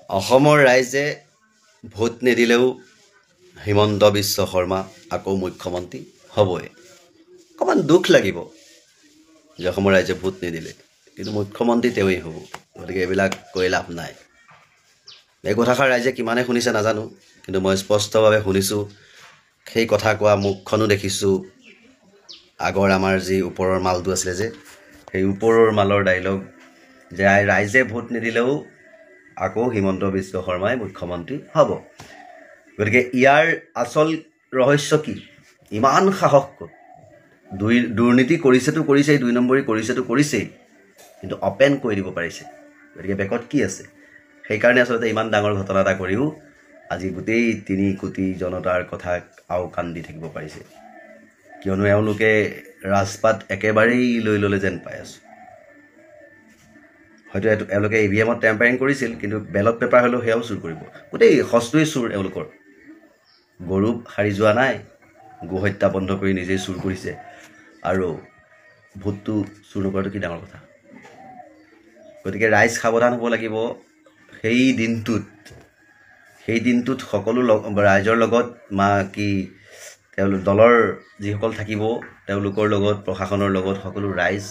অসমৰ ৰাইজে ভোট নিদিলেও হিমন্ত বিশ্ব শৰ্মা আকৌ মুখ্যমন্ত্ৰী হ'বই। অকণমান দুখ লাগিব যে অসমৰ ৰাইজে ভোট নিদিলে, কিন্তু মুখ্যমন্ত্ৰী তেওঁৱেই হ'ব। গতিকে এইবিলাক কৈ লাভ নাই। এই কথাষাৰ ৰাইজে কিমানে শুনিছে নাজানো, কিন্তু মই স্পষ্টভাৱে শুনিছোঁ। সেই কথা কোৱা মুখখনো দেখিছোঁ। আগৰ আমাৰ যি ওপৰৰ মালটো আছিলে যে, সেই ওপৰৰ মালৰ ডাইলগ যে ৰাইজে ভোট নিদিলেও আকৌ হিমন্ত বিশ্ব শৰ্মাই মুখ্যমন্ত্ৰী হ'ব। গতিকে ইয়াৰ আচল ৰহস্য কি? ইমান সাহস ক'ত? দুৰ্নীতি কৰিছেতো কৰিছেই, 2 নম্বৰী কৰিছেতো কৰিছেই, কিন্তু অপেন কৈ দিব পাৰিছে। গতিকে বেকত কি আছে? সেইকাৰণে আচলতে ইমান ডাঙৰ ঘটনা এটা কৰিও আজি গোটেই 3 কোটি জনতাৰ কথা আওকাণ দি থাকিব পাৰিছে, কিয়নো এওঁলোকে ৰাজপাট একেবাৰেই লৈ ল'লে যেন পাই আছোঁ। হয়তো এওঁলোকে EVM-ত টেম্পাৰিং কৰিছিল, কিন্তু বেলট পেপাৰ হ'লেও সেয়াও চুৰ কৰিব। গোটেই সস্তুৱেই চুৰ এওঁলোকৰ। গৰু সাৰি যোৱা নাই, গো হত্যা বন্ধ কৰি নিজেই চুৰ কৰিছে, আৰু ভোটটো চুৰ নকৰাটো কি ডাঙৰ কথা? গতিকে ৰাইজ সাৱধান হ'ব লাগিব। সেই দিনটোত সকলো ৰাইজৰ লগত দলৰ যিসকল থাকিব তেওঁলোকৰ লগত, প্ৰশাসনৰ লগত সকলো ৰাইজ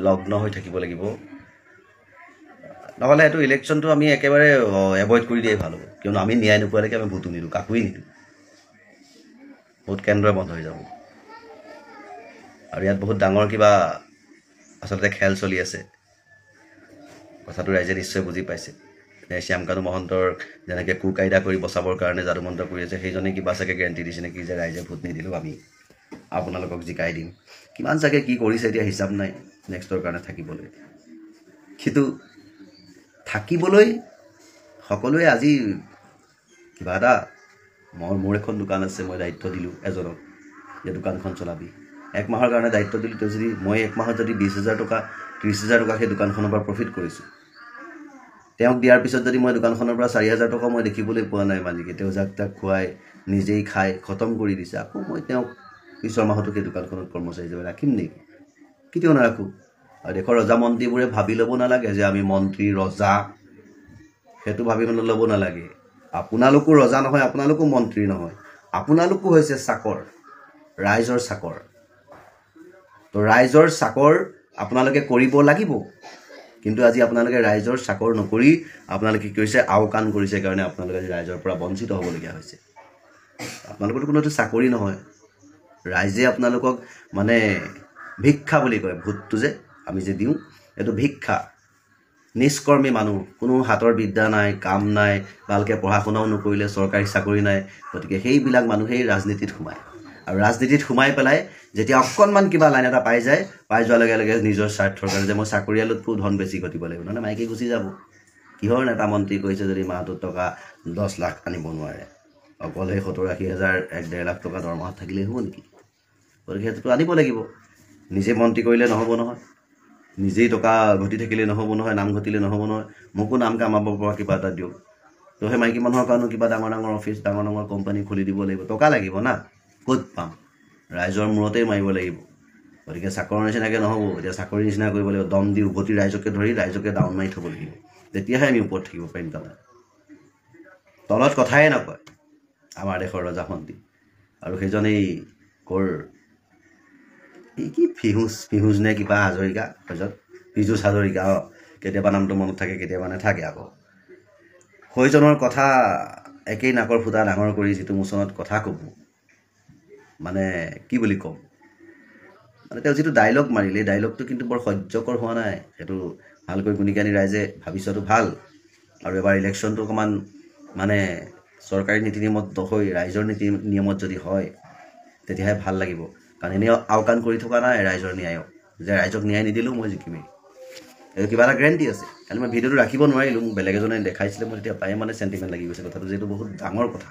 লগ্ন হৈ থাকিব লাগিব। নহ'লে এইটো ইলেকশ্যনটো আমি একেবাৰে এভইড কৰি দিয়াই ভাল হ'ব, কিয়নো আমি ন্যায় নোপোৱালৈকে আমি ভোটো নিদিওঁ, কাকোৱেই নিদিওঁ। ভোট কেন্দ্ৰ বন্ধ হৈ যাব। আৰু ইয়াত বহুত ডাঙৰ কিবা আচলতে খেল চলি আছে। কথাটো ৰাইজে নিশ্চয় বুজি পাইছে। শ্যামকানু মহন্তৰ যেনেকৈ কুকাইদা কৰি বচাবৰ কাৰণে যাদু মন্ত্ৰ কৰি আছে, সেইজনে কিবা চাগে গেৰেণ্টি দিছে নেকি যে ৰাইজে ভোট নিদিলেও আমি আপোনালোকক জিকাই দিম। কিমান চাগে কি কৰিছে এতিয়া হিচাপ নাই নেক্সটৰ কাৰণে থাকিবলৈ। কিন্তু থাকিবলৈ সকলোৱে আজি কিবা এটা, মোৰ এখন দোকান আছে, মই দায়িত্ব দিলোঁ এজনক যে দোকানখন চলাবি। 1 মাহৰ কাৰণে দায়িত্ব দিলোঁ। তেওঁ যদি মই 1 মাহত যদি 20,000 টকা 30,000 টকা সেই দোকানখনৰ পৰা প্ৰফিট কৰিছোঁ, তেওঁক দিয়াৰ পিছত যদি মই দোকানখনৰ পৰা 4,000 টকা মই দেখিবলৈ পোৱা নাই মালিকে, তেওঁ যাক তাক খুৱাই নিজেই খাই খতম কৰি দিছে, আকৌ মই তেওঁক পিছৰ মাহতো সেই দোকানখনত কৰ্মচাৰী হিচাপে ৰাখিম নেকি? কেতিয়াও নাৰাখোঁ। আৰু দেশৰ ৰজা মন্ত্ৰীবোৰে ভাবি ল'ব নালাগে যে আমি মন্ত্ৰী ৰজা, সেইটো ভাবি ল'ব নালাগে। আপোনালোকো ৰজা নহয়, আপোনালোকো মন্ত্ৰী নহয়, আপোনালোকো হৈছে চাকৰ, ৰাইজৰ চাকৰ। তো ৰাইজৰ চাকৰ আপোনালোকে কৰিব লাগিব। কিন্তু আজি আপোনালোকে ৰাইজৰ চাকৰ নকৰি আপোনালোকে কি কৰিছে? আওকাণ কৰিছে কাৰণে আপোনালোকে ৰাইজৰ পৰা বঞ্চিত হ'বলগীয়া হৈছে। আপোনালোকৰতো কোনো চাকৰি নহয়। ৰাইজে আপোনালোকক মানে ভিক্ষা বুলি কয়। ভোটটো যে আমি যে দিওঁ, এইটো ভিক্ষা। নিষ্কৰ্মী মানুহ, কোনো হাতৰ বিদ্যা নাই, কাম নাই, ভালকৈ পঢ়া শুনাও নকৰিলে, চৰকাৰী চাকৰি নাই। গতিকে সেইবিলাক মানুহেই ৰাজনীতিত সোমায়। আৰু ৰাজনীতিত সোমাই পেলাই যেতিয়া অকণমান কিবা লাইন এটা পাই যায়, পাই যোৱাৰ লগে লগে নিজৰ স্বাৰ্থৰ কাৰণে যে মই চাকৰিয়ালতকৈও ধন বেছি ঘটিব লাগিব, নহ'লে মাইকী গুচি যাব। কিহৰ নেতা মন্ত্ৰী কৈছে যদি মাহটোত টকা 10 লাখ আনিব নোৱাৰে? অকল সেই 70-80 হাজাৰ 1-1.5 লাখ টকা দৰমহাত থাকিলেই হ'ব নেকি? গতিকে সেইটোতো আনিব লাগিব। নিজে মন্ত্ৰী কৰিলে নহ'ব নহয়, নিজেই টকা ঘটি থাকিলে নহ'ব নহয়, নাম ঘটিলে নহ'ব নহয়। মোকো নাম কামাব পৰা কিবা এটা দিয়ক। তো সেই মাইকী মানুহৰ কাৰণেও কিবা ডাঙৰ ডাঙৰ অফিচ, ডাঙৰ ডাঙৰ কোম্পানী খুলি দিব লাগিব, টকা লাগিব না। ক'ত পাম? ৰাইজৰ মূৰতেই মাৰিব লাগিব। গতিকে চাকৰৰ নিচিনাকৈ নহ'ব। এতিয়া চাকৰি নিচিনা কৰিব লাগিব, দম দি উভতি ৰাইজকে ধৰি ৰাইজকে ডাউন মাৰি থ'ব লাগিব। তেতিয়াহে আমি ওপৰত থাকিব পাৰিম। তলত কথাই নকয় আমাৰ দেশৰ ৰজা মন্ত্ৰী। আৰু সেইজনেই কি ফিহুজ নে কিবা হাজৰিকা, তাৰপিছত পীযুষ হাজৰিকা, কেতিয়াবা নামটো মনত থাকে, কেতিয়াবা নাথাকে। আকৌ সেইজনৰ কথা একেই নাকৰ ফুটা ডাঙৰ কৰি যিটো মোচনত কথা ক'ব, মানে কি বুলি ক'ম, মানে তেওঁ যিটো ডাইলগ মাৰিলে, এই ডাইলগটো কিন্তু বৰ সহ্যকৰ হোৱা নাই। সেইটো ভালকৈ গুণিকানি ৰাইজে ভাবি চোৱাটো ভাল। আৰু এবাৰ ইলেকশ্যনটো অকণমান মানে চৰকাৰী নীতি নিয়মত হৈ ৰাইজৰ নীতি নিয়মত যদি হয়, তেতিয়াহে ভাল লাগিব। কাৰণ এনেই আওকাণ কৰি থকা নাই ৰাইজৰ ন্যায়ক, যে ৰাইজক ন্যায় নিদিলেও মই জিকিমেই, এইটো কিবা এটা গেৰেণ্টি আছে। খালি মই ভিডিঅ'টো ৰাখিব নোৱাৰিলোঁ, মোক বেলেগ এজনে দেখাইছিলে, মই তেতিয়া পায়ে মানে চেণ্টিমেণ্ট লাগি গৈছে কথাটো, যিহেতু বহুত ডাঙৰ কথা।